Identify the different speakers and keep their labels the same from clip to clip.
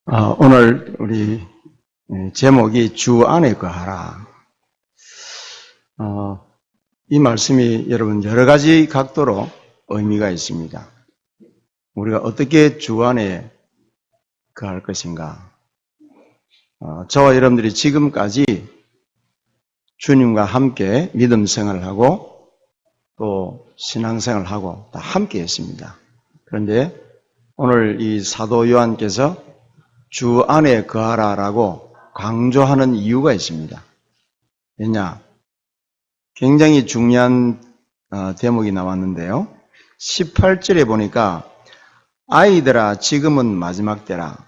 Speaker 1: 오늘 우리 제목이 주 안에 거하라. 이 말씀이 여러분 여러 가지 각도로 의미가 있습니다. 우리가 어떻게 주 안에 거할 것인가? 저와 여러분들이 지금까지 주님과 함께 믿음 생활을 하고 또 신앙생활을 하고 다 함께 했습니다. 그런데 오늘 이 사도 요한께서 주 안에 거하라라고 강조하는 이유가 있습니다. 왜냐? 굉장히 중요한 대목이 나왔는데요. 18절에 보니까 아이들아 지금은 마지막 때라.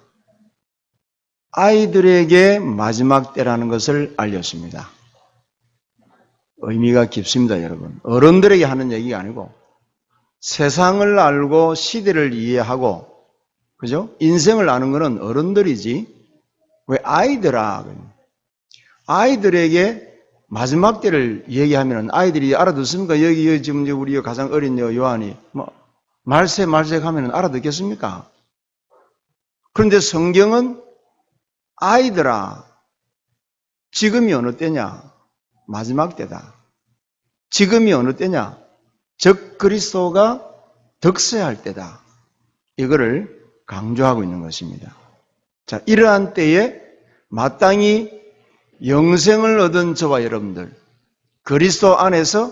Speaker 1: 아이들에게 마지막 때라는 것을 알렸습니다. 의미가 깊습니다, 여러분. 어른들에게 하는 얘기가 아니고 세상을 알고 시대를 이해하고 그죠? 인생을 아는 것은 어른들이지. 왜 아이들아? 아이들에게 마지막 때를 얘기하면 아이들이 알아듣습니까? 여기 지금 우리 가장 어린 요한이 말세 하면 알아듣겠습니까? 그런데 성경은 아이들아, 지금이 어느 때냐? 마지막 때다. 지금이 어느 때냐? 적 그리스도가 득세할 때다. 이거를 강조하고 있는 것입니다. 자, 이러한 때에 마땅히 영생을 얻은 저와 여러분들, 그리스도 안에서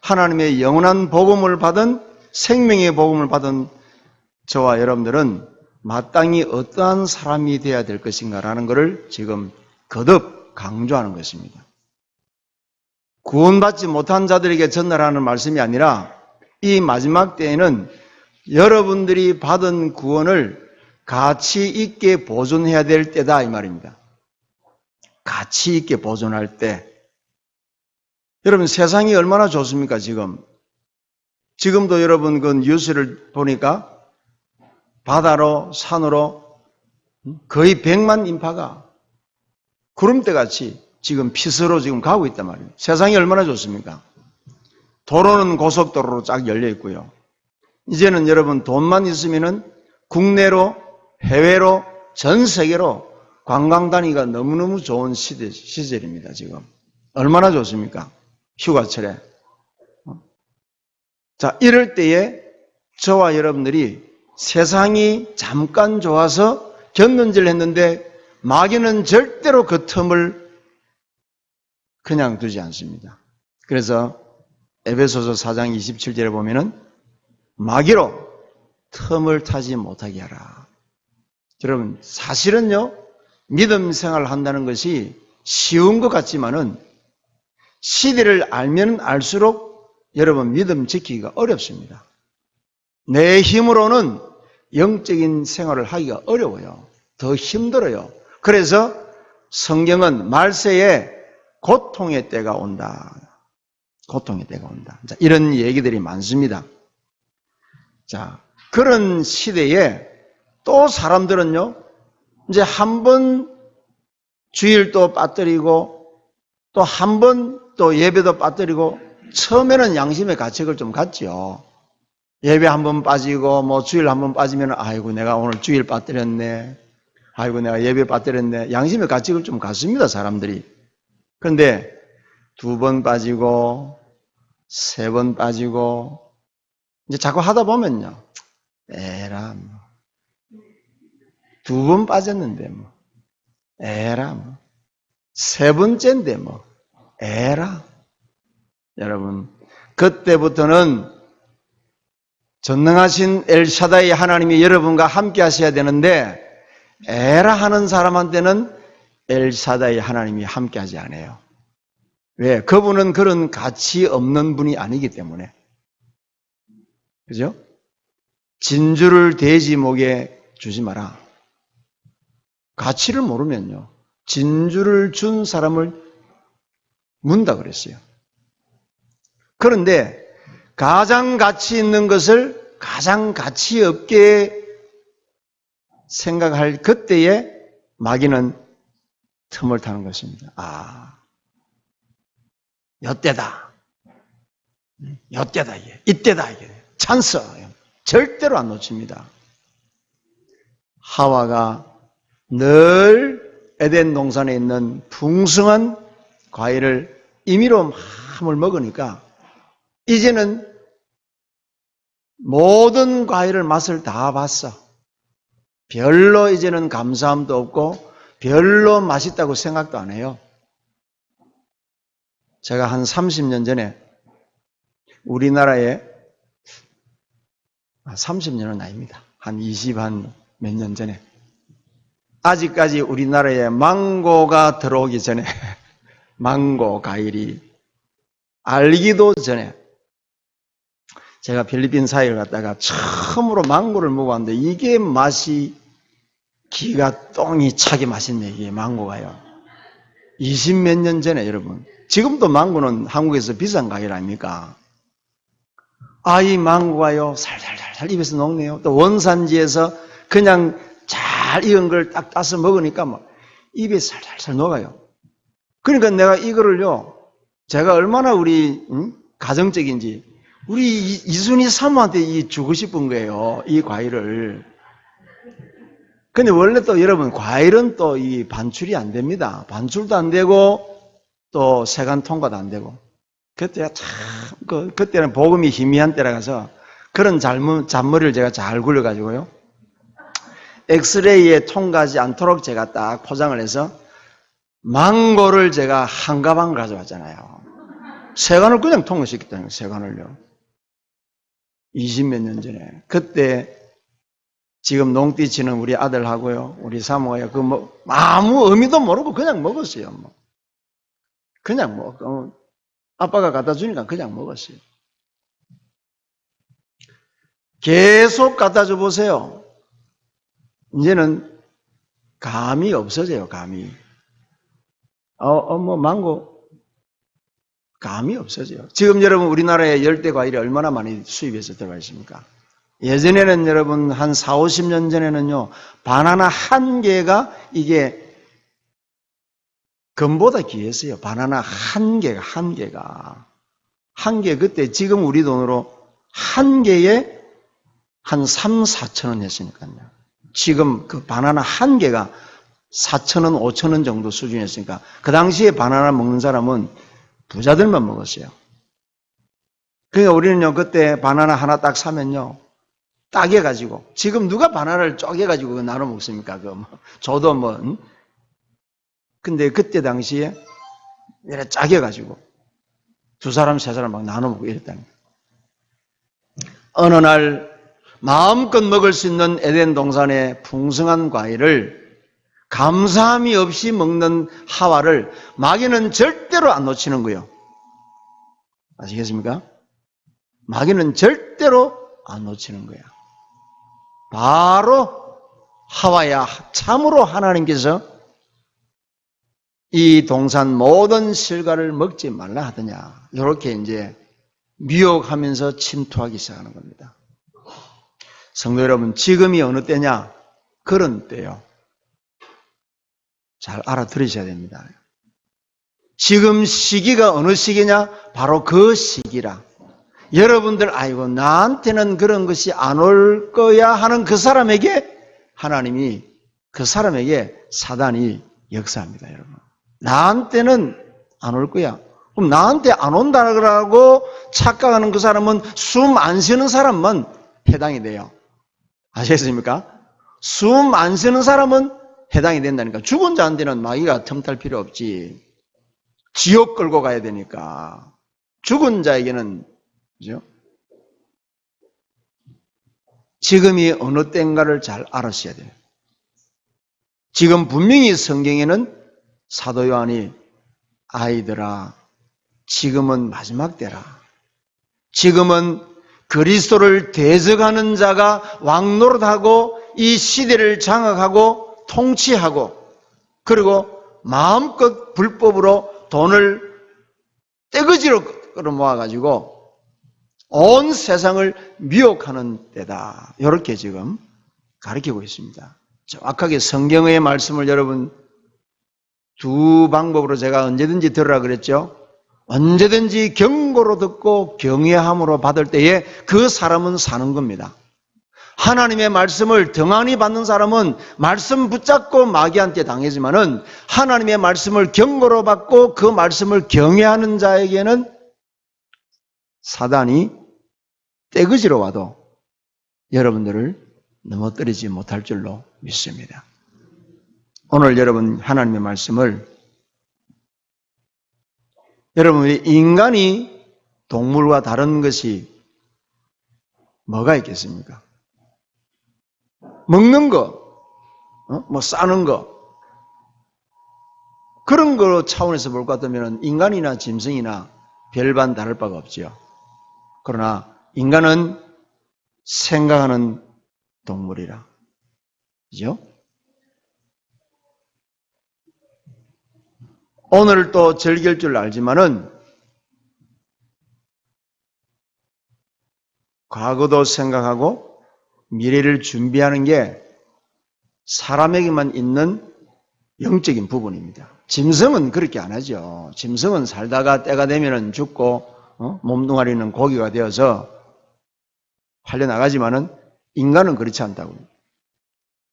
Speaker 1: 하나님의 영원한 복음을 받은 생명의 복음을 받은 저와 여러분들은 마땅히 어떠한 사람이 되어야 될 것인가라는 것을 지금 거듭 강조하는 것입니다. 구원받지 못한 자들에게 전달하는 말씀이 아니라 이 마지막 때에는 여러분들이 받은 구원을 가치 있게 보존해야 될 때다 이 말입니다. 가치 있게 보존할 때. 여러분 세상이 얼마나 좋습니까 지금? 지금도 여러분 그 뉴스를 보니까 바다로 산으로 거의 100만 인파가 구름대같이 지금 피서로 지금 가고 있단 말이에요. 세상이 얼마나 좋습니까? 도로는 고속도로로 쫙 열려 있고요. 이제는 여러분 돈만 있으면은 국내로 해외로 전 세계로 관광 다니기가 너무너무 좋은 시절입니다, 지금. 얼마나 좋습니까? 휴가철에. 자, 이럴 때에 저와 여러분들이 세상이 잠깐 좋아서 견눈질 했는데 마귀는 절대로 그 틈을 그냥 두지 않습니다. 그래서 에베소서 4장 27절에 보면은 마귀로 틈을 타지 못하게 하라. 여러분 사실은요 믿음 생활을 한다는 것이 쉬운 것 같지만은 시대를 알면 알수록 여러분 믿음 지키기가 어렵습니다. 내 힘으로는 영적인 생활을 하기가 어려워요. 더 힘들어요. 그래서 성경은 말세에 고통의 때가 온다. 고통의 때가 온다. 자, 이런 얘기들이 많습니다. 자, 그런 시대에 또 사람들은요, 이제 한 번 주일도 빠뜨리고 또 한 번 또 예배도 빠뜨리고 처음에는 양심의 가책을 좀 갖죠. 예배 한 번 빠지고 뭐 주일 한 번 빠지면 아이고 내가 오늘 주일 빠뜨렸네. 아이고 내가 예배 빠뜨렸네. 양심의 가책을 좀 갖습니다, 사람들이. 그런데 2번 빠지고 3번 빠지고 이제 자꾸 하다 보면요. 에라 뭐. 2번 빠졌는데 뭐. 에라 뭐. 3번째인데 뭐. 에라. 여러분 그때부터는 전능하신 엘샤다이 하나님이 여러분과 함께 하셔야 되는데 에라 하는 사람한테는 엘샤다이 하나님이 함께 하지 않아요. 왜? 그분은 그런 가치 없는 분이 아니기 때문에. 그죠? 진주를 돼지 목에 주지 마라. 가치를 모르면요. 진주를 준 사람을 문다 그랬어요. 그런데 가장 가치 있는 것을 가장 가치 없게 생각할 그때에 마귀는 틈을 타는 것입니다. 이때다. 이때다 이게. 이때다 이게. 찬스. 절대로 안 놓칩니다. 하와가 늘 에덴 동산에 있는 풍성한 과일을 임의로 마음을 먹으니까 이제는 모든 과일을 맛을 다 봤어. 별로 이제는 감사함도 없고 별로 맛있다고 생각도 안 해요. 제가 한 30년 전에 우리나라에 30년은 아닙니다. 한 20 몇 년 전에 아직까지 우리나라에 망고가 들어오기 전에 망고 과일이 알기도 전에 제가 필리핀 사회를 갔다가 처음으로 망고를 먹어봤는데 이게 맛이 기가 똥이 차게 맛있네. 이게 망고가요. 20 몇 년 전에 여러분. 지금도 망고는 한국에서 비싼 과일 아닙니까? 이 망고가요 살살살살 입에서 녹네요. 또 원산지에서 그냥 잘 익은 걸 딱 따서 먹으니까 막 입에 살살살 녹아요. 그러니까 내가 이거를요, 제가 얼마나 우리 가정적인지 우리 이순희 사모한테 주고 싶은 거예요. 이 과일을. 근데 원래 또 여러분 과일은 또 이 반출이 안 됩니다. 반출도 안 되고 또 세관 통과도 안 되고. 그때가 참 그때는 복음이 희미한 때라서 그런 잔머리를 제가 잘 굴려가지고요. 엑스레이에 통과하지 않도록 제가 딱 포장을 해서 망고를 제가 한 가방 가져왔잖아요. 세관을 그냥 통과시켰다는 거예요. 세관을요. 20 몇 년 전에. 그때 지금 농띠 치는 우리 아들하고요. 우리 사모가요. 아무 의미도 모르고 그냥 먹었어요. 그냥 아빠가 갖다 주니까 그냥 먹었어요. 계속 갖다 줘 보세요. 이제는 감이 없어져요, 감이. 망고. 감이 없어져요. 지금 여러분 우리나라에 열대 과일이 얼마나 많이 수입해서 들어가 있습니까? 예전에는 여러분 한 4, 50년 전에는요, 바나나 한 개가 이게 금보다 귀했어요. 바나나 한 개가. 한 개, 그때 지금 우리 돈으로 한 개에 한 3, 4천 원 했으니까요. 지금 그 바나나 한 개가 4천 원, 5천 원 정도 수준이었으니까 그 당시에 바나나 먹는 사람은 부자들만 먹었어요. 그러니까 우리는요, 그때 바나나 하나 딱 사면요, 따개가지고, 지금 누가 바나나를 쪼개가지고 나눠 먹습니까? 저도 근데 그때 당시에 이렇게 짜개가지고 두 사람, 세 사람 막 나눠 먹고 이랬다는 거예요. 어느 날 마음껏 먹을 수 있는 에덴 동산의 풍성한 과일을 감사함이 없이 먹는 하와를 마귀는 절대로 안 놓치는 거예요. 아시겠습니까? 마귀는 절대로 안 놓치는 거야. 바로 하와야 참으로 하나님께서 이 동산 모든 실과를 먹지 말라 하더냐. 이렇게 이제 미혹하면서 침투하기 시작하는 겁니다. 성도 여러분, 지금이 어느 때냐? 그런 때요. 잘 알아들으셔야 됩니다. 지금 시기가 어느 시기냐? 바로 그 시기라. 여러분들, 아이고, 나한테는 그런 것이 안 올 거야 하는 그 사람에게 하나님이, 그 사람에게 사단이 역사합니다, 여러분. 나한테는 안 올 거야. 그럼 나한테 안 온다고 착각하는 그 사람은 숨 안 쉬는 사람만 해당이 돼요. 아시겠습니까? 숨 안 쉬는 사람은 해당이 된다니까. 죽은 자한테는 마귀가 틈탈 필요 없지. 지옥 끌고 가야 되니까. 죽은 자에게는, 그죠? 지금이 어느 때인가를 잘 알았어야 돼요. 지금 분명히 성경에는 사도 요한이 아이들아, 지금은 마지막 때라. 지금은 그리스도를 대적하는 자가 왕노릇하고 이 시대를 장악하고 통치하고 그리고 마음껏 불법으로 돈을 떼거지로 끌어모아가지고 온 세상을 미혹하는 때다. 이렇게 지금 가르치고 있습니다. 정확하게 성경의 말씀을 여러분 두 방법으로 제가 언제든지 들으라 그랬죠. 언제든지 경고로 듣고 경외함으로 받을 때에 그 사람은 사는 겁니다. 하나님의 말씀을 등한히 받는 사람은 말씀 붙잡고 마귀한테 당하지만은 하나님의 말씀을 경고로 받고 그 말씀을 경외하는 자에게는 사단이 떼거지로 와도 여러분들을 넘어뜨리지 못할 줄로 믿습니다. 오늘 여러분 하나님의 말씀을 여러분이 인간이 동물과 다른 것이 뭐가 있겠습니까? 먹는 거, 뭐 싸는 거, 그런 거 차원에서 볼 것 같으면 인간이나 짐승이나 별반 다를 바가 없지요. 그러나 인간은 생각하는 동물이라. 그죠? 오늘 또 즐길 줄 알지만은 과거도 생각하고 미래를 준비하는 게 사람에게만 있는 영적인 부분입니다. 짐승은 그렇게 안 하죠. 짐승은 살다가 때가 되면은 죽고 몸뚱아리는 고기가 되어서 팔려나가지만은 인간은 그렇지 않다고.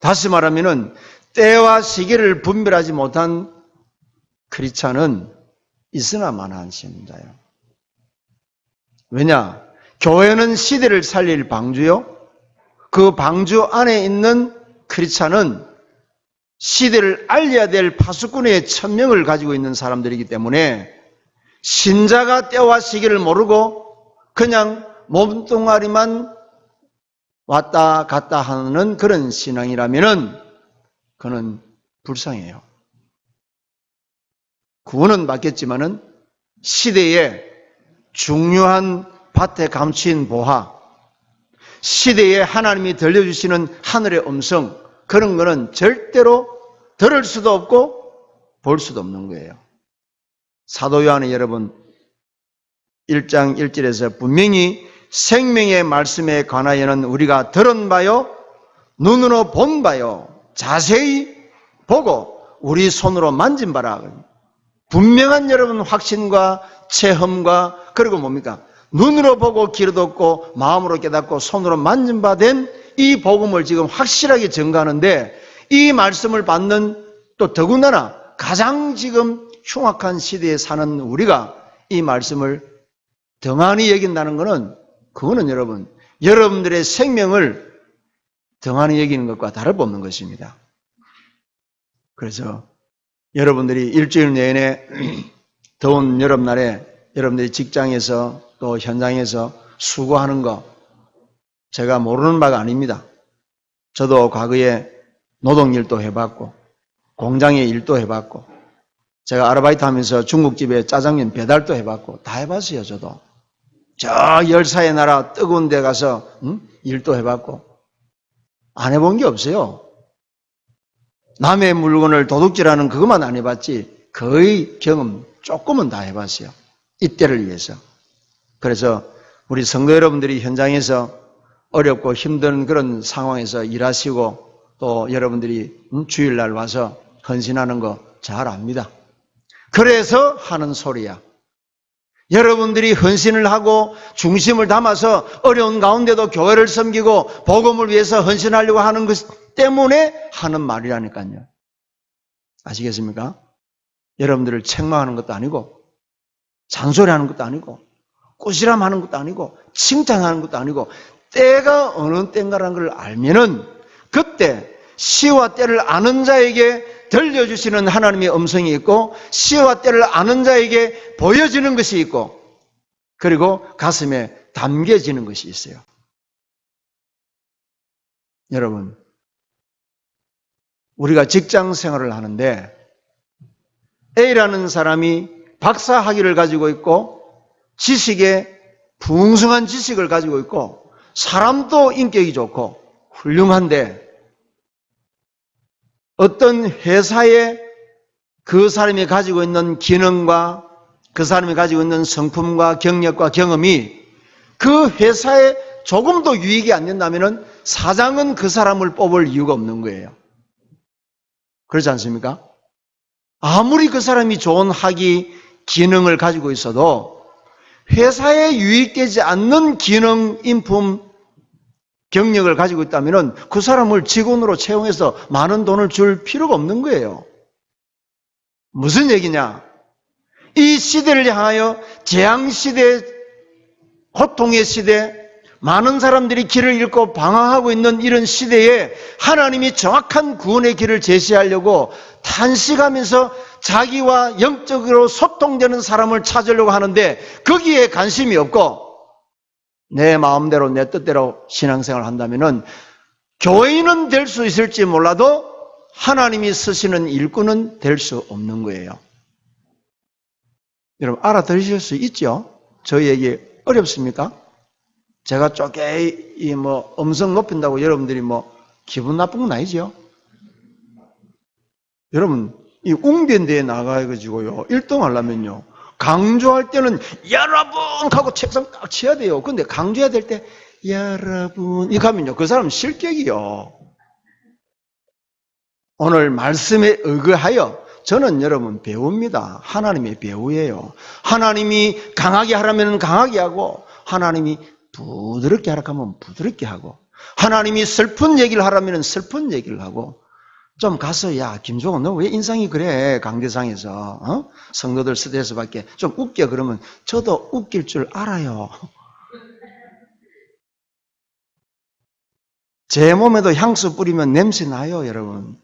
Speaker 1: 다시 말하면은 때와 시기를 분별하지 못한 크리스찬은 있으나 마나한 신자예요. 왜냐? 교회는 시대를 살릴 방주요. 그 방주 안에 있는 크리스찬은 시대를 알려야 될 파수꾼의 천명을 가지고 있는 사람들이기 때문에 신자가 때와 시기를 모르고 그냥 몸뚱아리만 왔다 갔다 하는 그런 신앙이라면은 그는 불쌍해요. 구원은 받겠지만은 시대에 중요한 밭에 감추인 보화, 시대에 하나님이 들려주시는 하늘의 음성, 그런 거는 절대로 들을 수도 없고 볼 수도 없는 거예요. 사도 요한의 여러분 1장 1절에서 분명히 생명의 말씀에 관하여는 우리가 들은 바요, 눈으로 본 바요, 자세히 보고 우리 손으로 만진 바라. 분명한 여러분 확신과 체험과 그리고 뭡니까? 눈으로 보고 귀로 듣고 마음으로 깨닫고 손으로 만진 바 된 이 복음을 지금 확실하게 증거하는데 이 말씀을 받는 또 더군다나 가장 지금 흉악한 시대에 사는 우리가 이 말씀을 등한히 여긴다는 것은 그거는 여러분 여러분들의 생명을 등한히 여기는 것과 다를 바 없는 것입니다. 그래서 여러분들이 일주일 내내 더운 여름날에 여러분들이 직장에서 또 현장에서 수고하는 거 제가 모르는 바가 아닙니다. 저도 과거에 노동일도 해봤고 공장의 일도 해봤고 제가 아르바이트 하면서 중국집에 짜장면 배달도 해봤고 다 해봤어요. 저도 저 열사의 나라 뜨거운 데 가서 일도 해봤고 안 해본 게 없어요. 남의 물건을 도둑질하는 그것만 안 해봤지 거의 경험 조금은 다 해봤어요. 이때를 위해서. 그래서 우리 성도 여러분들이 현장에서 어렵고 힘든 그런 상황에서 일하시고 또 여러분들이 주일날 와서 헌신하는 거 잘 압니다. 그래서 하는 소리야. 여러분들이 헌신을 하고 중심을 담아서 어려운 가운데도 교회를 섬기고 복음을 위해서 헌신하려고 하는 것 때문에 하는 말이라니까요. 아시겠습니까? 여러분들을 책망하는 것도 아니고 잔소리하는 것도 아니고 꾸지람하는 것도 아니고 칭찬하는 것도 아니고 때가 어느 때인가라는 걸 알면은 그때 시와 때를 아는 자에게 들려주시는 하나님의 음성이 있고 시와 때를 아는 자에게 보여지는 것이 있고 그리고 가슴에 담겨지는 것이 있어요. 여러분 우리가 직장 생활을 하는데 A라는 사람이 박사 학위를 가지고 있고 지식에 풍성한 지식을 가지고 있고 사람도 인격이 좋고 훌륭한데 어떤 회사에 그 사람이 가지고 있는 기능과 그 사람이 가지고 있는 성품과 경력과 경험이 그 회사에 조금도 유익이 안 된다면 사장은 그 사람을 뽑을 이유가 없는 거예요. 그렇지 않습니까? 아무리 그 사람이 좋은 학위, 기능을 가지고 있어도 회사에 유익되지 않는 기능, 인품, 경력을 가지고 있다면 그 사람을 직원으로 채용해서 많은 돈을 줄 필요가 없는 거예요. 무슨 얘기냐? 이 시대를 향하여 재앙시대, 고통의 시대, 많은 사람들이 길을 잃고 방황하고 있는 이런 시대에 하나님이 정확한 구원의 길을 제시하려고 탄식하면서 자기와 영적으로 소통되는 사람을 찾으려고 하는데 거기에 관심이 없고 내 마음대로 내 뜻대로 신앙생활을 한다면 교인은 될 수 있을지 몰라도 하나님이 쓰시는 일꾼은 될 수 없는 거예요. 여러분 알아들으실 수 있죠? 저희에게 어렵습니까? 제가 쪼개이 음성 높인다고 여러분들이 기분 나쁜 건 아니죠? 여러분 이 웅변대에 나가가지고요 1등 하려면요 강조할 때는 여러분 하고 책상 딱 쳐야 돼요. 근데 강조해야 될 때 여러분 이렇게 하면요 그 사람 실격이요. 오늘 말씀에 의거하여 저는 여러분 배우입니다. 하나님의 배우예요. 하나님이 강하게 하라면 강하게 하고 하나님이 부드럽게 하라 하면 부드럽게 하고 하나님이 슬픈 얘기를 하라면 슬픈 얘기를 하고 좀 가서 야 김종호 너 왜 인상이 그래 강대상에서 성도들 스트레스 받게 좀 웃겨 그러면 저도 웃길 줄 알아요. 제 몸에도 향수 뿌리면 냄새 나요 여러분.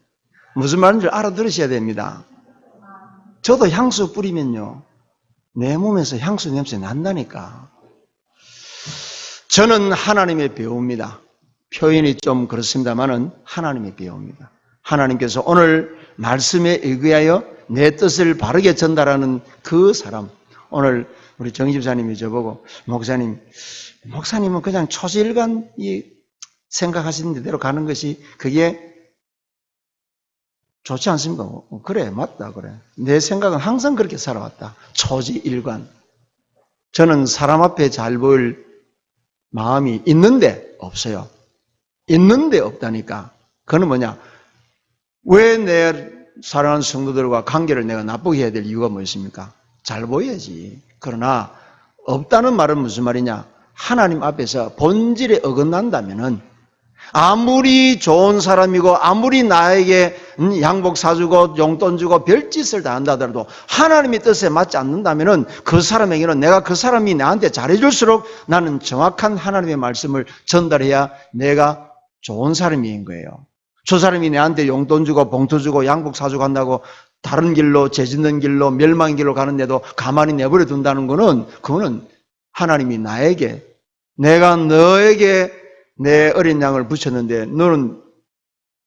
Speaker 1: 무슨 말인지 알아들으셔야 됩니다. 저도 향수 뿌리면요 내 몸에서 향수 냄새 난다니까. 저는 하나님의 배우입니다. 표현이 좀 그렇습니다만은 하나님의 배우입니다. 하나님께서 오늘 말씀에 의거하여 내 뜻을 바르게 전달하는 그 사람. 오늘 우리 정 집사님이 저보고 목사님은 그냥 초지일관 생각하시는 대로 가는 것이 그게 좋지 않습니까? 그래 맞다 그래. 내 생각은 항상 그렇게 살아왔다. 초지일관. 저는 사람 앞에 잘 보일 마음이 있는데 없어요. 있는데 없다니까. 그건 뭐냐? 왜 내 사랑하는 성도들과 관계를 내가 나쁘게 해야 될 이유가 뭐였습니까? 잘 보여야지. 그러나 없다는 말은 무슨 말이냐? 하나님 앞에서 본질에 어긋난다면은 아무리 좋은 사람이고 아무리 나에게 양복 사주고 용돈 주고 별짓을 다 한다더라도 하나님의 뜻에 맞지 않는다면은 그 사람에게는 내가 그 사람이 나한테 잘해줄수록 나는 정확한 하나님의 말씀을 전달해야 내가 좋은 사람인 거예요. 저 사람이 내한테 용돈 주고 봉투 주고 양복 사주고 한다고 다른 길로 죄짓는 길로 멸망의 길로 가는데도 가만히 내버려 둔다는 그거는 하나님이 나에게 내가 너에게 내 어린 양을 붙였는데 너는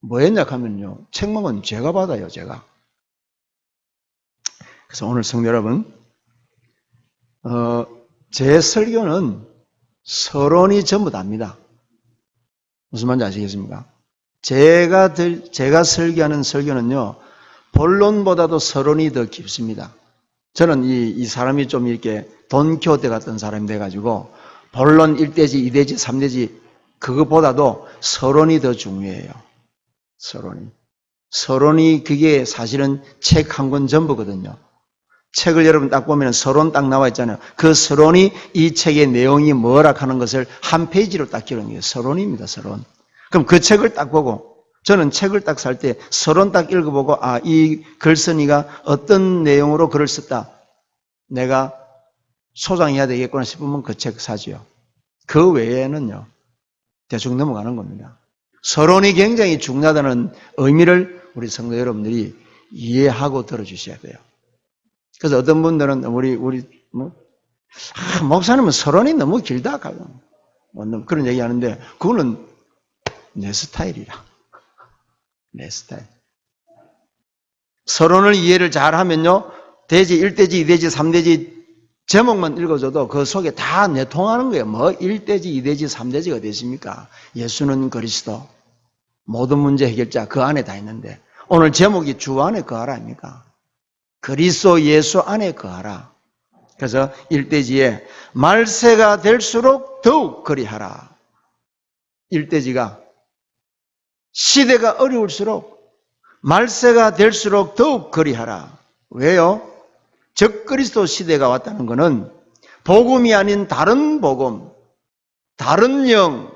Speaker 1: 뭐 했냐 하면요 책망은 제가 받아요. 제가. 그래서 오늘 성도 여러분 제 설교는 서론이 전부 다입니다. 무슨 말인지 아시겠습니까? 제가 설교하는 설교는요 본론보다도 서론이 더 깊습니다. 저는 이 사람이 좀 이렇게 돈키호테 같은 사람이 돼가지고 본론 1대지 2대지 3대지 그것보다도 서론이 더 중요해요. 서론이 그게 사실은 책 한 권 전부거든요. 책을 여러분 딱 보면 서론 딱 나와 있잖아요. 그 서론이 이 책의 내용이 뭐라 하는 것을 한 페이지로 딱 기록한 게 서론입니다. 서론. 그럼 그 책을 딱 보고 저는 책을 딱 살 때 서론 딱 읽어보고 이 글쓴이가 어떤 내용으로 글을 썼다. 내가 소장해야 되겠구나 싶으면 그 책 사지요. 그 외에는요. 대충 넘어가는 겁니다. 서론이 굉장히 중요하다는 의미를 우리 성도 여러분들이 이해하고 들어주셔야 돼요. 그래서 어떤 분들은 목사님은 서론이 너무 길다 그런 얘기하는데 그거는 내 스타일이라. 내 스타일. 서론을 이해를 잘하면요. 대지 1대지 2대지 3대지 제목만 읽어줘도 그 속에 다 내통하는 거예요. 1대지 2대지 3대지가 되십니까? 예수는 그리스도. 모든 문제 해결자 그 안에 다 있는데 오늘 제목이 주 안에 거하라 아닙니까? 그리스도 예수 안에 거하라. 그래서 1대지에 말세가 될수록 더욱 그리하라. 1대지가 시대가 어려울수록 말세가 될수록 더욱 그리하라. 왜요? 적그리스도 시대가 왔다는 것은 복음이 아닌 다른 복음, 다른 영,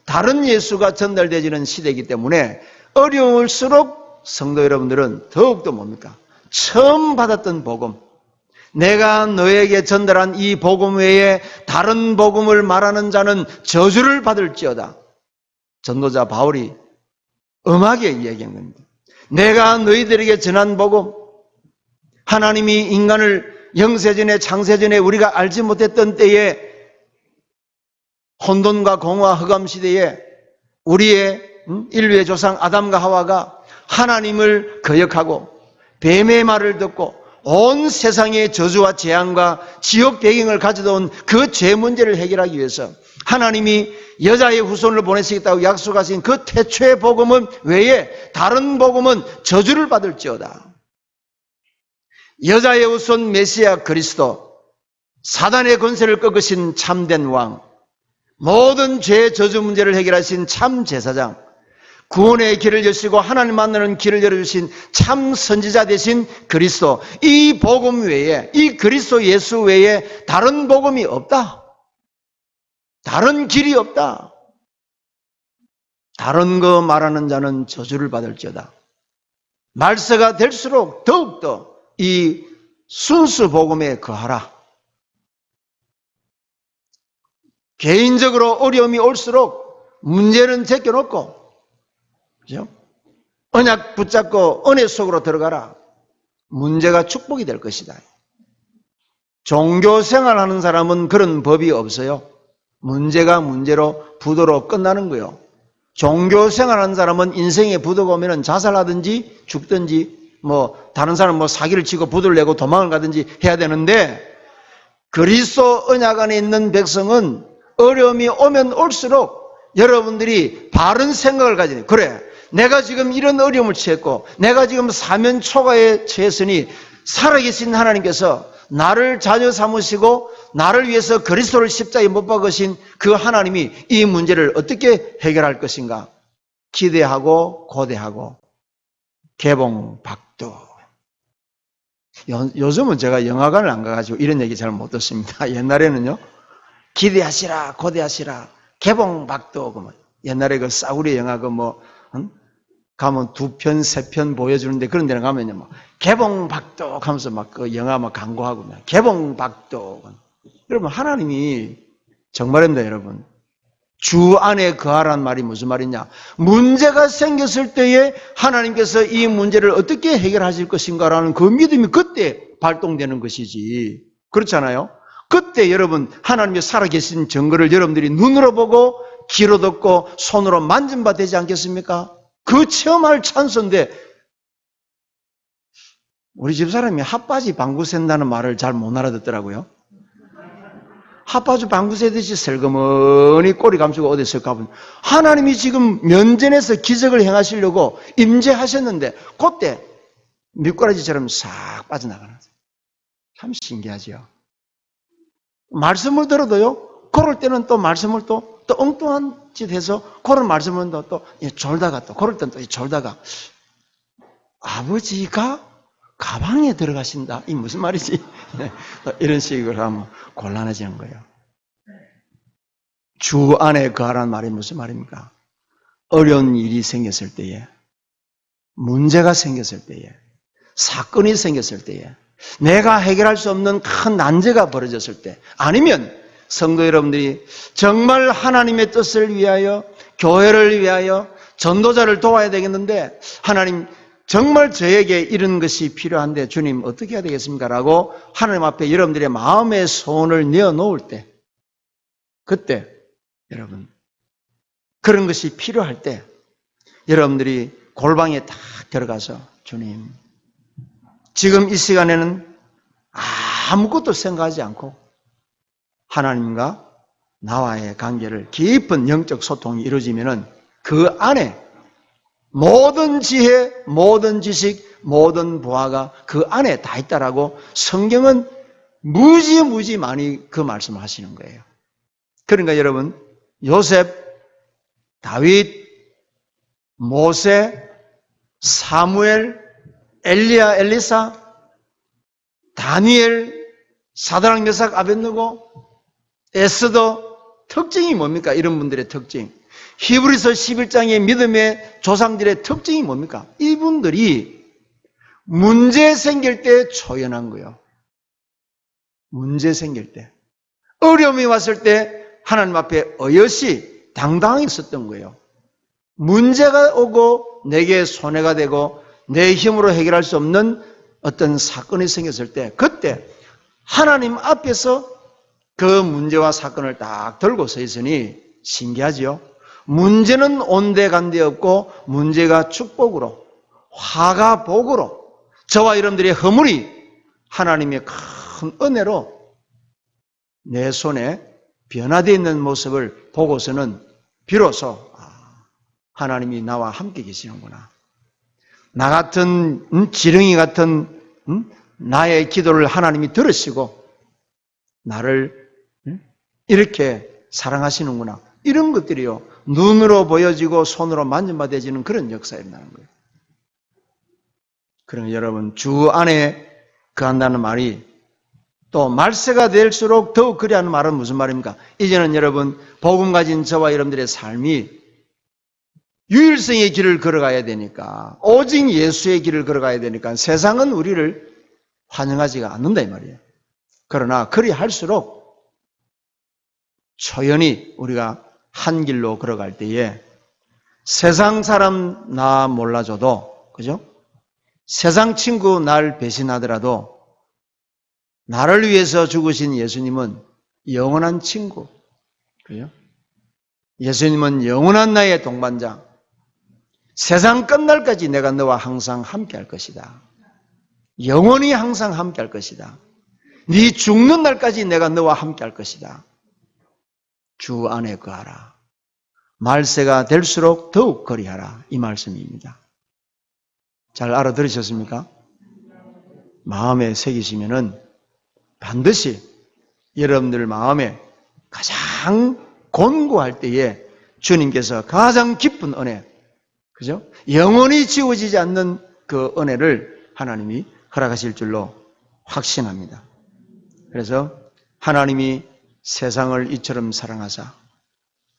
Speaker 1: 다른 예수가 전달되지는 시대이기 때문에 어려울수록 성도 여러분들은 더욱더 뭡니까? 처음 받았던 복음, 내가 너에게 전달한 이 복음 외에 다른 복음을 말하는 자는 저주를 받을지어다. 전도자 바울이 엄하게 이야기한 겁니다. 내가 너희들에게 전한 복음, 하나님이 인간을 영세전에 창세전에 우리가 알지 못했던 때에 혼돈과 공허와 흑암 시대에 우리의 인류의 조상 아담과 하와가 하나님을 거역하고 뱀의 말을 듣고 온 세상의 저주와 재앙과 지옥 배경을 가져다 온 그 죄 문제를 해결하기 위해서 하나님이 여자의 후손을 보내시겠다고 약속하신 그 태초의 복음은 외에 다른 복음은 저주를 받을지어다. 여자의 후손 메시아 그리스도, 사단의 권세를 꺾으신 참된 왕, 모든 죄 저주 문제를 해결하신 참 제사장, 구원의 길을 여시고 하나님 만나는 길을 열어주신 참 선지자 되신 그리스도, 이 복음 외에, 이 그리스도 예수 외에 다른 복음이 없다. 다른 길이 없다. 다른 거 말하는 자는 저주를 받을지어다. 말세가 될수록 더욱더 이 순수 복음에 거하라. 개인적으로 어려움이 올수록 문제는 제껴놓고, 그죠? 언약 붙잡고 은혜 속으로 들어가라. 문제가 축복이 될 것이다. 종교 생활하는 사람은 그런 법이 없어요. 문제가 문제로 부도로 끝나는 거예요. 종교 생활하는 사람은 인생에 부도가 오면 자살하든지 죽든지 다른 사람 사기를 치고 부도를 내고 도망을 가든지 해야 되는데, 그리스도 언약 안에 있는 백성은 어려움이 오면 올수록 여러분들이 바른 생각을 가지는, 그래, 내가 지금 이런 어려움을 처했고 내가 지금 사면 초가에 처했으니 살아계신 하나님께서 나를 자녀 삼으시고 나를 위해서 그리스도를 십자가에 못 박으신 그 하나님이 이 문제를 어떻게 해결할 것인가 기대하고 고대하고 개봉박두. 요즘은 제가 영화관을 안 가가지고 이런 얘기 잘 못 듣습니다. 옛날에는요, 기대하시라 고대하시라 개봉박두. 옛날에 그 싸구려 영화 가면 2편, 3편 보여주는데 그런 데는 가면요, 개봉박두 하면서 그 영화 광고하고, 개봉박두. 여러분, 하나님이 정말입니다, 여러분. 주 안에 거하라는 말이 무슨 말이냐? 문제가 생겼을 때에 하나님께서 이 문제를 어떻게 해결하실 것인가라는 그 믿음이 그때 발동되는 것이지. 그렇잖아요? 그때 여러분, 하나님이 살아계신 증거를 여러분들이 눈으로 보고 귀로 듣고 손으로 만진 바 되지 않겠습니까? 그 체험할 찬스인데, 우리 집사람이 핫바지 방구 샌다는 말을 잘 못 알아듣더라고요. 핫바지 방구 새듯이 슬그머니 꼬리 감추고 어디서 가보면 하나님이 지금 면전에서 기적을 행하시려고 임재하셨는데 그때 미꾸라지처럼 싹 빠져나가는 거예요. 참 신기하죠. 말씀을 들어도요, 그럴 때는 또 말씀을 또 엉뚱한 짓 해서 그런 말씀을 또 졸다가 또 그럴 때는 또 졸다가 아버지가 가방에 들어가신다. 이 무슨 말이지? 이런 식으로 하면 곤란해지는 거예요. 주 안에 거하라는 말이 무슨 말입니까? 어려운 일이 생겼을 때에, 문제가 생겼을 때에, 사건이 생겼을 때에, 내가 해결할 수 없는 큰 난제가 벌어졌을 때, 아니면 성도 여러분들이 정말 하나님의 뜻을 위하여, 교회를 위하여, 전도자를 도와야 되겠는데, 하나님 정말 저에게 이런 것이 필요한데 주님 어떻게 해야 되겠습니까? 라고 하나님 앞에 여러분들의 마음의 소원을 내어놓을 때, 그때 여러분 그런 것이 필요할 때 여러분들이 골방에 딱 들어가서 주님, 지금 이 시간에는 아무것도 생각하지 않고 하나님과 나와의 관계를, 깊은 영적 소통이 이루어지면은 그 안에 모든 지혜, 모든 지식, 모든 보화가 그 안에 다 있다라고 성경은 무지 많이 그 말씀을 하시는 거예요. 그러니까 여러분, 요셉, 다윗, 모세, 사무엘, 엘리야, 엘리사, 다니엘, 사드락, 메삭, 아벳느고, 에스더, 특징이 뭡니까? 이런 분들의 특징. 히브리서 11장의 믿음의 조상들의 특징이 뭡니까? 이분들이 문제 생길 때 초연한 거예요. 문제 생길 때. 어려움이 왔을 때 하나님 앞에 어여시 당당히 있었던 거예요. 문제가 오고 내게 손해가 되고 내 힘으로 해결할 수 없는 어떤 사건이 생겼을 때 그때 하나님 앞에서 그 문제와 사건을 딱 들고 서 있으니 신기하지요? 문제는 온데간데 없고 문제가 축복으로 화가 복으로 저와 여러분들의 허물이 하나님의 큰 은혜로 내 손에 변화되어 있는 모습을 보고서는 비로소 하나님이 나와 함께 계시는구나. 나 같은 지렁이 같은 나의 기도를 하나님이 들으시고 나를 이렇게 사랑하시는구나. 이런 것들이요. 눈으로 보여지고 손으로 만져받아지는 그런 역사에 나는 거예요. 그러면 여러분 주 안에 거한다는 말이 또 말세가 될수록 더욱 그리하는 말은 무슨 말입니까? 이제는 여러분 복음 가진 저와 여러분들의 삶이 유일성의 길을 걸어가야 되니까 오직 예수의 길을 걸어가야 되니까 세상은 우리를 환영하지가 않는다 이 말이에요. 그러나 그리할수록 초연히 우리가 한 길로 걸어갈 때에 세상 사람 나 몰라줘도 그죠? 세상 친구 날 배신하더라도 나를 위해서 죽으신 예수님은 영원한 친구. 그죠? 예수님은 영원한 나의 동반자. 세상 끝날까지 내가 너와 항상 함께 할 것이다. 영원히 항상 함께 할 것이다. 네 죽는 날까지 내가 너와 함께 할 것이다. 주 안에 거하라. 말세가 될수록 더욱 거리하라. 이 말씀입니다. 잘 알아들으셨습니까? 마음에 새기시면은 반드시 여러분들 마음에 가장 곤고할 때에 주님께서 가장 깊은 은혜, 그죠? 영원히 지워지지 않는 그 은혜를 하나님이 허락하실 줄로 확신합니다. 그래서 하나님이 세상을 이처럼 사랑하사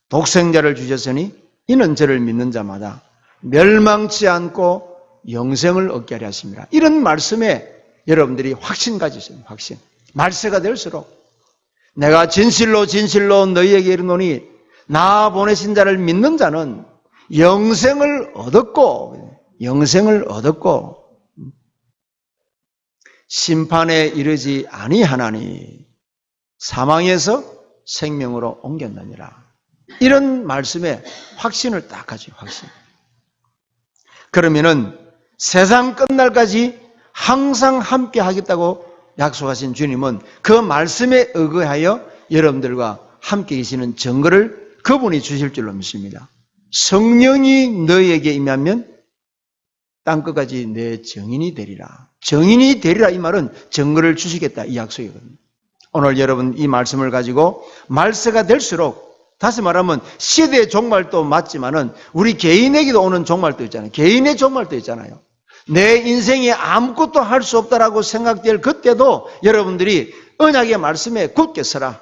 Speaker 1: 독생자를 주셨으니 이는 저를 믿는 자마다 멸망치 않고 영생을 얻게 하려 하십니다. 이런 말씀에 여러분들이 확신 가지세요. 확신. 말세가 될수록 내가 진실로 너희에게 이르노니 나 보내신 자를 믿는 자는 영생을 얻었고 심판에 이르지 아니하나니 사망에서 생명으로 옮겼느니라. 이런 말씀에 확신을 딱 가지고 확신. 그러면은 세상 끝날까지 항상 함께 하겠다고 약속하신 주님은 그 말씀에 의거하여 여러분들과 함께 계시는 증거를 그분이 주실 줄로 믿습니다. 성령이 너희에게 임하면 땅끝까지 내 증인이 되리라. 증인이 되리라 이 말은 증거를 주시겠다 이 약속이거든요. 오늘 여러분 이 말씀을 가지고 말세가 될수록 다시 말하면 시대의 종말도 맞지만은 우리 개인에게도 오는 종말도 있잖아요. 개인의 종말도 있잖아요. 내 인생에 아무것도 할 수 없다라고 생각될 그때도 여러분들이 언약의 말씀에 굳게 서라.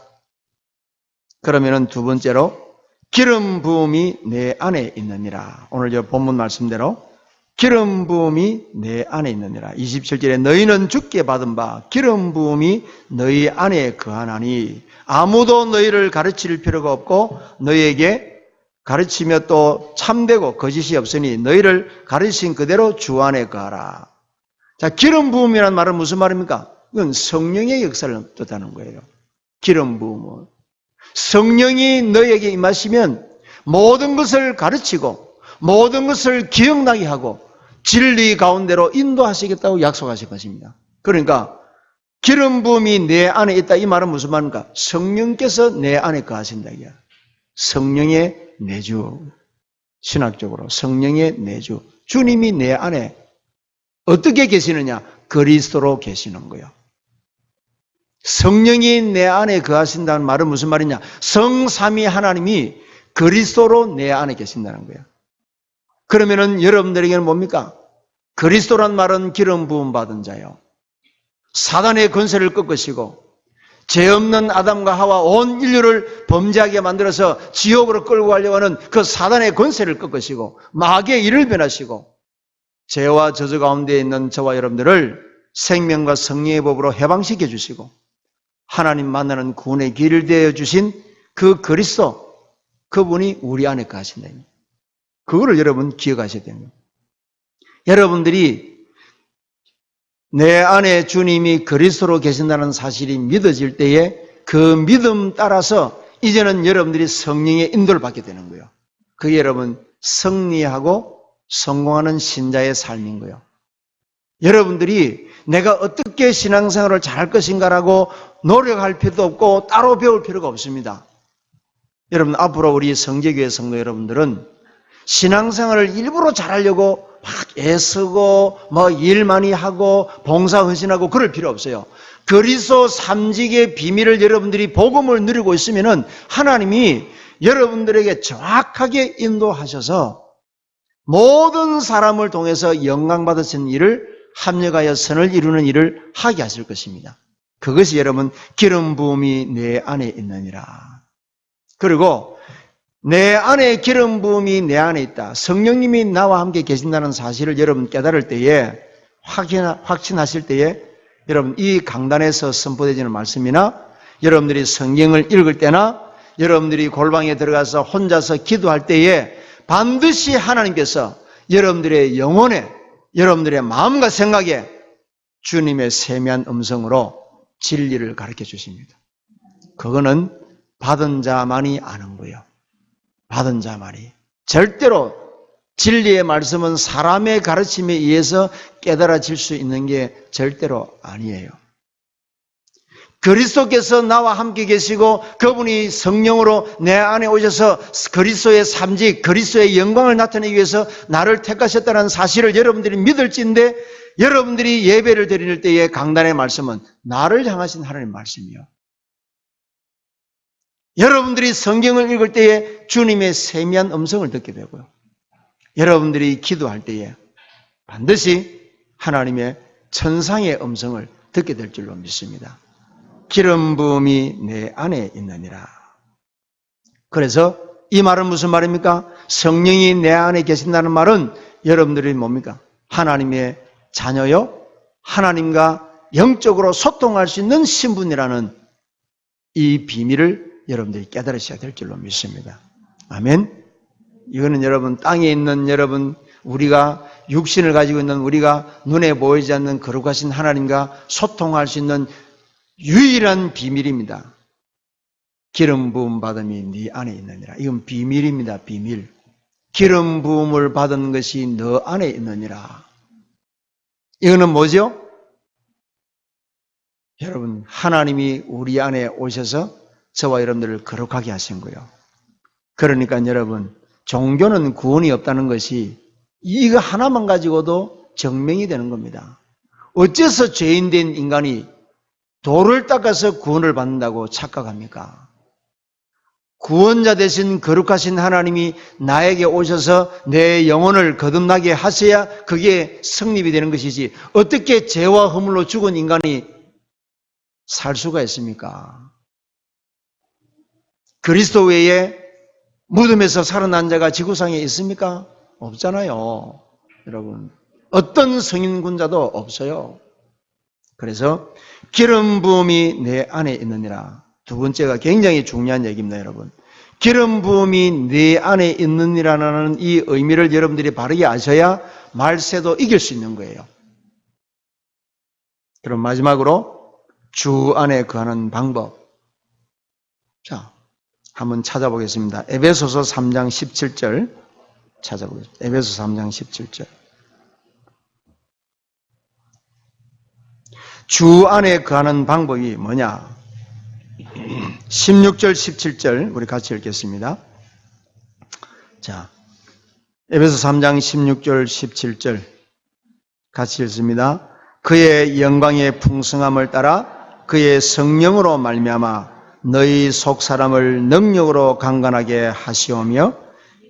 Speaker 1: 그러면은 두 번째로 기름 부음이 내 안에 있느니라. 오늘 저 본문 말씀대로 기름 부음이 내 안에 있느니라. 27절에 너희는 주께 받은 바 기름 부음이 너희 안에 거하나니 아무도 너희를 가르칠 필요가 없고 너희에게 가르치며 또 참되고 거짓이 없으니 너희를 가르친 그대로 주 안에 거하라. 자, 기름 부음이라는 말은 무슨 말입니까? 이건 성령의 역사를 뜻하는 거예요. 기름 부음은 성령이 너희에게 임하시면 모든 것을 가르치고 모든 것을 기억나게 하고 진리 가운데로 인도하시겠다고 약속하실 것입니다. 그러니까 기름 부음이 내 안에 있다 이 말은 무슨 말입니까? 성령께서 내 안에 거하신다 이야. 성령의 내주. 신학적으로 성령의 내주. 주님이 내 안에 어떻게 계시느냐? 그리스도로 계시는 거예요. 성령이 내 안에 거하신다는 말은 무슨 말이냐? 성삼위 하나님이 그리스도로 내 안에 계신다는 거예요. 그러면은 여러분들에게는 뭡니까? 그리스도란 말은 기름 부음 받은 자요. 사단의 권세를 꺾으시고 죄 없는 아담과 하와 온 인류를 범죄하게 만들어서 지옥으로 끌고 가려고 하는 그 사단의 권세를 꺾으시고 마귀의 일을 변하시고 죄와 저주 가운데 있는 저와 여러분들을 생명과 성령의 법으로 해방시켜 주시고 하나님 만나는 구원의 길을 되어 주신 그 그리스도, 그분이 우리 안에 가신다. 그거를 여러분 기억하셔야 됩니다. 여러분들이 내 안에 주님이 그리스도로 계신다는 사실이 믿어질 때에 그 믿음 따라서 이제는 여러분들이 성령의 인도를 받게 되는 거예요. 그게 여러분 승리하고 성공하는 신자의 삶인 거예요. 여러분들이 내가 어떻게 신앙생활을 잘할 것인가라고 노력할 필요도 없고 따로 배울 필요가 없습니다. 여러분 앞으로 우리 성제교회 성도 여러분들은 신앙생활을 일부러 잘하려고 막 애쓰고 일 많이 하고 봉사 헌신하고 그럴 필요 없어요. 그리스도 삼직의 비밀을 여러분들이 복음을 누리고 있으면은 하나님이 여러분들에게 정확하게 인도하셔서 모든 사람을 통해서 영광 받으신 일을 합력하여 선을 이루는 일을 하게 하실 것입니다. 그것이 여러분 기름 부음이 내 안에 있느니라. 그리고 내 안에 기름 부음이 내 안에 있다. 성령님이 나와 함께 계신다는 사실을 여러분 깨달을 때에 확신하실 때에 여러분 이 강단에서 선포되지는 말씀이나 여러분들이 성경을 읽을 때나 여러분들이 골방에 들어가서 혼자서 기도할 때에 반드시 하나님께서 여러분들의 영혼에 여러분들의 마음과 생각에 주님의 세미한 음성으로 진리를 가르쳐 주십니다. 그거는 받은 자만이 아는 거예요. 받은 자만이. 절대로 진리의 말씀은 사람의 가르침에 의해서 깨달아질 수 있는 게 절대로 아니에요. 그리스도께서 나와 함께 계시고 그분이 성령으로 내 안에 오셔서 그리스도의 삼직, 그리스도의 영광을 나타내기 위해서 나를 택하셨다는 사실을 여러분들이 믿을지인데 여러분들이 예배를 드릴 때의 강단의 말씀은 나를 향하신 하나님의 말씀이요. 여러분들이 성경을 읽을 때에 주님의 세미한 음성을 듣게 되고요. 여러분들이 기도할 때에 반드시 하나님의 천상의 음성을 듣게 될 줄로 믿습니다. 기름 부음이 내 안에 있느니라. 그래서 이 말은 무슨 말입니까? 성령이 내 안에 계신다는 말은 여러분들이 뭡니까? 하나님의 자녀요? 하나님과 영적으로 소통할 수 있는 신분이라는 이 비밀을 여러분들이 깨달으셔야 될 줄로 믿습니다. 아멘. 이거는 여러분 땅에 있는 여러분, 우리가 육신을 가지고 있는 우리가 눈에 보이지 않는 거룩하신 하나님과 소통할 수 있는 유일한 비밀입니다. 기름 부음 받음이 네 안에 있느니라. 이건 비밀입니다. 비밀. 기름 부음을 받은 것이 너 안에 있느니라. 이거는 뭐죠? 여러분 하나님이 우리 안에 오셔서 저와 여러분들을 거룩하게 하신 거예요. 그러니까 여러분 종교는 구원이 없다는 것이 이거 하나만 가지고도 증명이 되는 겁니다. 어째서 죄인된 인간이 돌을 닦아서 구원을 받는다고 착각합니까? 구원자 되신 거룩하신 하나님이 나에게 오셔서 내 영혼을 거듭나게 하셔야 그게 성립이 되는 것이지 어떻게 죄와 허물로 죽은 인간이 살 수가 있습니까? 그리스도 외에 무덤에서 살아난 자가 지구상에 있습니까? 없잖아요. 여러분 어떤 성인군자도 없어요. 그래서 기름 부음이 내 안에 있느니라. 두 번째가 굉장히 중요한 얘기입니다. 여러분 기름 부음이 내 안에 있느니라는 이 의미를 여러분들이 바르게 아셔야 말세도 이길 수 있는 거예요. 그럼 마지막으로 주 안에 거하는 방법. 자, 한번 찾아보겠습니다. 에베소서 3장 17절 찾아보겠습니다. 에베소서 3장 17절. 주 안에 거하는 방법이 뭐냐? 16절, 17절 우리 같이 읽겠습니다. 자, 에베소 3장 16절, 17절 같이 읽습니다. 그의 영광의 풍성함을 따라 그의 성령으로 말미암아 너희 속 사람을 능력으로 강건하게 하시오며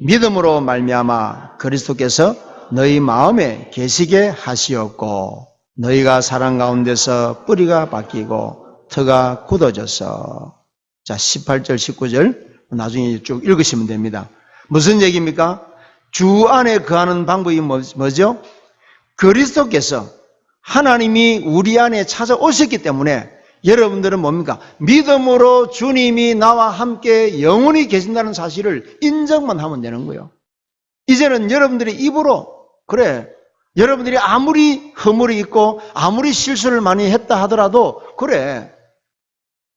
Speaker 1: 믿음으로 말미암아 그리스도께서 너희 마음에 계시게 하시었고 너희가 사랑 가운데서 뿌리가 바뀌고 터가 굳어져서. 자, 18절, 19절 나중에 쭉 읽으시면 됩니다. 무슨 얘기입니까? 주 안에 거하는 방법이 뭐죠? 그리스도께서 하나님이 우리 안에 찾아오셨기 때문에 여러분들은 뭡니까? 믿음으로 주님이 나와 함께 영원히 계신다는 사실을 인정만 하면 되는 거예요. 이제는 여러분들이 입으로, 그래, 여러분들이 아무리 허물이 있고 아무리 실수를 많이 했다 하더라도, 그래,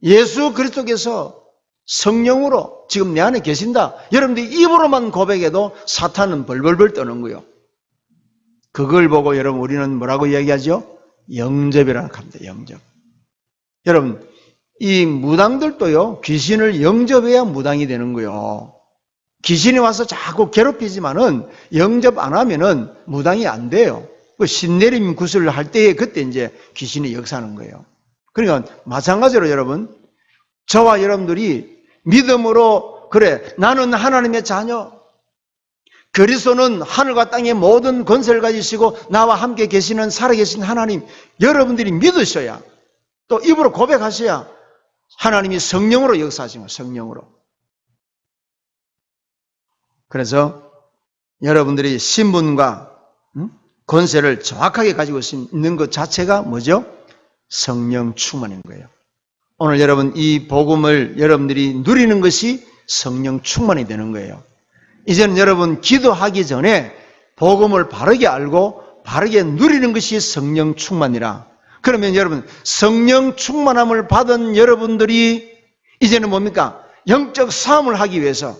Speaker 1: 예수 그리스도께서 성령으로 지금 내 안에 계신다. 여러분들이 입으로만 고백해도 사탄은 벌벌벌 떠는 거예요. 그걸 보고 여러분 우리는 뭐라고 이야기하죠? 영접이라고 합니다. 영접. 여러분, 이 무당들도요, 귀신을 영접해야 무당이 되는 거예요. 귀신이 와서 자꾸 괴롭히지만은 영접 안 하면은 무당이 안 돼요. 그 신내림 구슬을 할 때에 그때 이제 귀신이 역사하는 거예요. 그러니까 마찬가지로 여러분, 저와 여러분들이 믿음으로, 그래, 나는 하나님의 자녀, 그리스도는 하늘과 땅의 모든 권세를 가지시고 나와 함께 계시는 살아계신 하나님, 여러분들이 믿으셔야, 또 입으로 고백하셔야 하나님이 성령으로 역사하신 거예요. 성령으로. 그래서 여러분들이 신분과 권세를 정확하게 가지고 있는 것 자체가 뭐죠? 성령 충만인 거예요. 오늘 여러분 이 복음을 여러분들이 누리는 것이 성령 충만이 되는 거예요. 이제는 여러분 기도하기 전에 복음을 바르게 알고 바르게 누리는 것이 성령 충만이라. 그러면 여러분 성령 충만함을 받은 여러분들이 이제는 뭡니까? 영적 싸움을 하기 위해서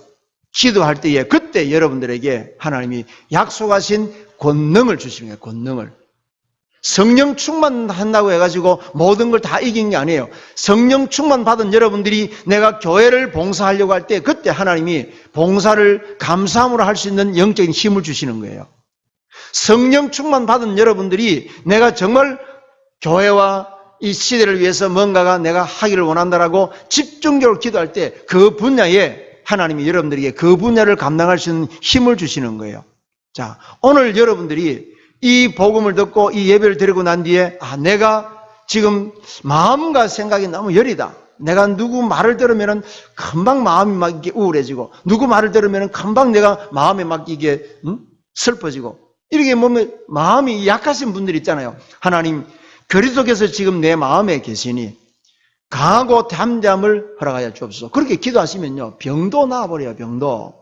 Speaker 1: 기도할 때에 그때 여러분들에게 하나님이 약속하신 권능을 주시는 거예요. 권능을. 성령 충만한다고 해가지고 모든 걸 다 이긴 게 아니에요. 성령 충만 받은 여러분들이 내가 교회를 봉사하려고 할 때 그때 하나님이 봉사를 감사함으로 할 수 있는 영적인 힘을 주시는 거예요. 성령 충만 받은 여러분들이 내가 정말 교회와 이 시대를 위해서 뭔가가 내가 하기를 원한다라고 집중적으로 기도할 때 그 분야에 하나님이 여러분들에게 그 분야를 감당할 수 있는 힘을 주시는 거예요. 자, 오늘 여러분들이 이 복음을 듣고 이 예배를 드리고 난 뒤에 내가 지금 마음과 생각이 너무 여리다. 내가 누구 말을 들으면 금방 마음이 막 이렇게 우울해지고 누구 말을 들으면 금방 내가 마음에 막 이게 슬퍼지고 이렇게 보면 마음이 약하신 분들이 있잖아요. 하나님 그리스도께서 지금 내 마음에 계시니 강하고 담대함을 허락하여 주옵소서. 그렇게 기도하시면요 병도 나아버려요. 병도.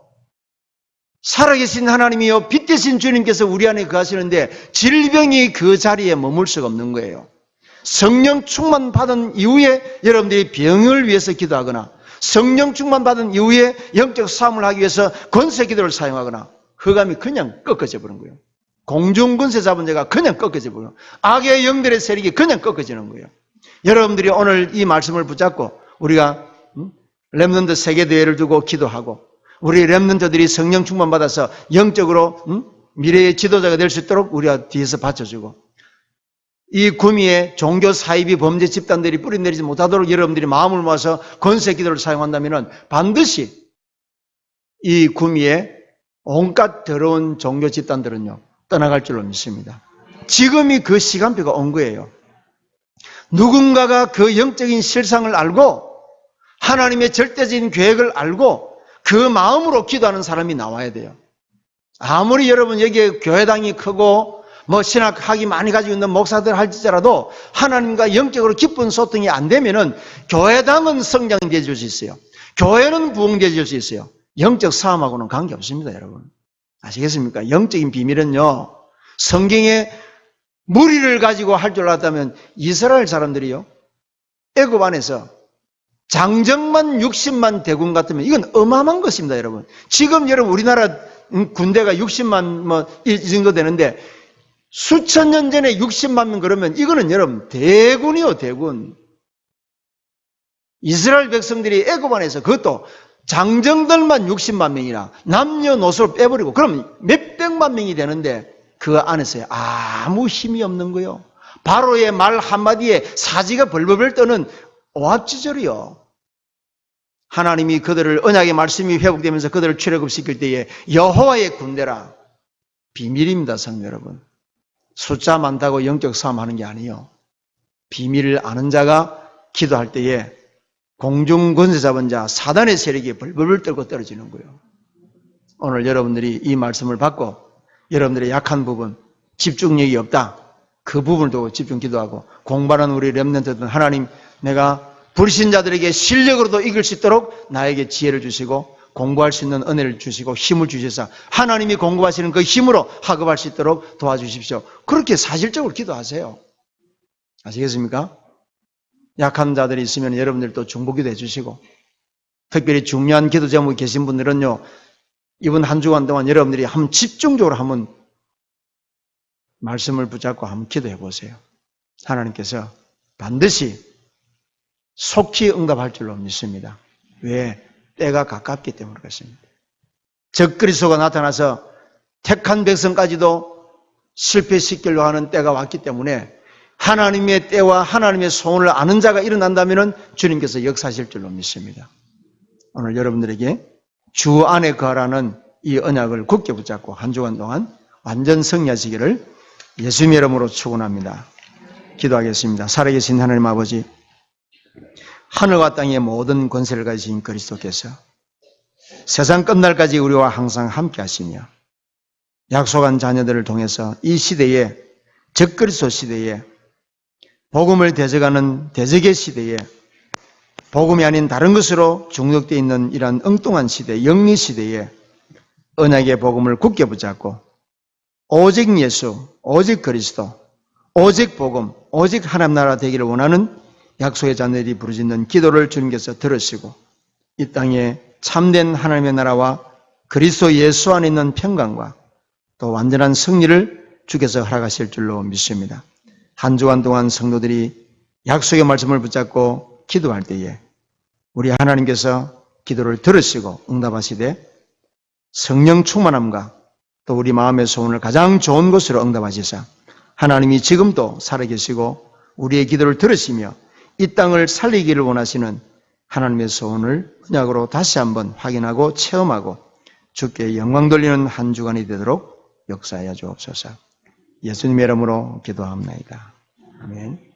Speaker 1: 살아계신 하나님이요 빛 대신 주님께서 우리 안에 거하시는데 질병이 그 자리에 머물 수가 없는 거예요. 성령 충만 받은 이후에 여러분들이 병을 위해서 기도하거나 성령 충만 받은 이후에 영적 싸움을 하기 위해서 권세 기도를 사용하거나 흑암이 그냥 꺾어져 버린 거예요. 공중 권세 잡은 자가 그냥 꺾어져 버려요. 악의 영들의 세력이 그냥 꺾어지는 거예요. 여러분들이 오늘 이 말씀을 붙잡고 우리가 렘넌트 세계대회를 두고 기도하고 우리 렘넌트들이 성령 충만 받아서 영적으로 미래의 지도자가 될 수 있도록 우리가 뒤에서 받쳐주고 이 구미에 종교 사이비 범죄 집단들이 뿌리내리지 못하도록 여러분들이 마음을 모아서 권세 기도를 사용한다면 반드시 이 구미에 온갖 더러운 종교 집단들은요 떠나갈 줄로 믿습니다. 지금이 그 시간표가 온 거예요. 누군가가 그 영적인 실상을 알고 하나님의 절대적인 계획을 알고 그 마음으로 기도하는 사람이 나와야 돼요. 아무리 여러분 여기에 교회당이 크고 뭐 신학학위 많이 가지고 있는 목사들 할지라도 하나님과 영적으로 깊은 소통이 안 되면은 교회당은 성장되어 줄 수 있어요. 교회는 부흥되어 줄 수 있어요. 영적 싸움하고는 관계없습니다, 여러분. 아시겠습니까? 영적인 비밀은요, 성경에 무리를 가지고 할 줄 알았다면 이스라엘 사람들이요, 애굽 안에서 장정만 60만 대군 같으면 이건 어마어마한 것입니다, 여러분. 지금 여러분 우리나라 군대가 60만 이 정도 되는데 수천 년 전에 60만 명 그러면 이거는 여러분 대군이요, 대군. 이스라엘 백성들이 애굽 안에서 그것도 장정들만 60만 명이나 남녀노소를 빼버리고 그러면 몇백만 명이 되는데 그 안에서 아무 힘이 없는 거요. 바로의 말 한마디에 사지가 벌벌벌 떠는 오합지졸이요. 하나님이 그들을 언약의 말씀이 회복되면서 그들을 출애굽시킬 때에 여호와의 군대라. 비밀입니다, 성도 여러분. 숫자 많다고 영적 싸움하는 게 아니에요. 비밀을 아는 자가 기도할 때에 공중 권세 잡은 자 사단의 세력이 벌벌 떨고 떨어지는 거예요. 오늘 여러분들이 이 말씀을 받고 여러분들의 약한 부분, 집중력이 없다. 그 부분을 두고 집중 기도하고 공부하는 우리 렘넌트들은 하나님 내가 불신자들에게 실력으로도 이길 수 있도록 나에게 지혜를 주시고 공부할 수 있는 은혜를 주시고 힘을 주셔서 하나님이 공부하시는 그 힘으로 학업할 수 있도록 도와주십시오. 그렇게 사실적으로 기도하세요. 아시겠습니까? 약한 자들이 있으면 여러분들도 중보기도 해주시고 특별히 중요한 기도 제목이 계신 분들은요 이번 한 주간 동안 여러분들이 한번 집중적으로 한번 말씀을 붙잡고 한번 기도해 보세요. 하나님께서 반드시 속히 응답할 줄로 믿습니다. 왜? 때가 가깝기 때문에 그렇습니다. 적그리스도가 나타나서 택한 백성까지도 실패시키려고 하는 때가 왔기 때문에 하나님의 때와 하나님의 소원을 아는 자가 일어난다면 주님께서 역사하실 줄로 믿습니다. 오늘 여러분들에게 주 안에 거하라는 이 언약을 굳게 붙잡고 한 주간 동안 완전 승리하시기를 예수님의 이름으로 축원합니다. 기도하겠습니다. 살아계신 하나님 아버지, 하늘과 땅의 모든 권세를 가지신 그리스도께서 세상 끝날까지 우리와 항상 함께 하시며 약속한 자녀들을 통해서 이 시대에 적그리스도 시대에 복음을 대적하는 대적의 시대에 복음이 아닌 다른 것으로 중독되어 있는 이러한 엉뚱한 시대, 영리 시대에 언약의 복음을 굳게 붙잡고 오직 예수, 오직 그리스도, 오직 복음, 오직 하나님 나라 되기를 원하는 약속의 자녀들이 부르짖는 기도를 주님께서 들으시고 이 땅에 참된 하나님의 나라와 그리스도 예수 안에 있는 평강과 또 완전한 승리를 주께서 허락하실 줄로 믿습니다. 한 주간 동안 성도들이 약속의 말씀을 붙잡고 기도할 때에 우리 하나님께서 기도를 들으시고 응답하시되 성령 충만함과 또 우리 마음의 소원을 가장 좋은 것으로 응답하시사 하나님이 지금도 살아계시고 우리의 기도를 들으시며 이 땅을 살리기를 원하시는 하나님의 소원을 언약으로 다시 한번 확인하고 체험하고 주께 영광 돌리는 한 주간이 되도록 역사하여 주옵소서. 예수님의 이름으로 기도합니다. 아멘.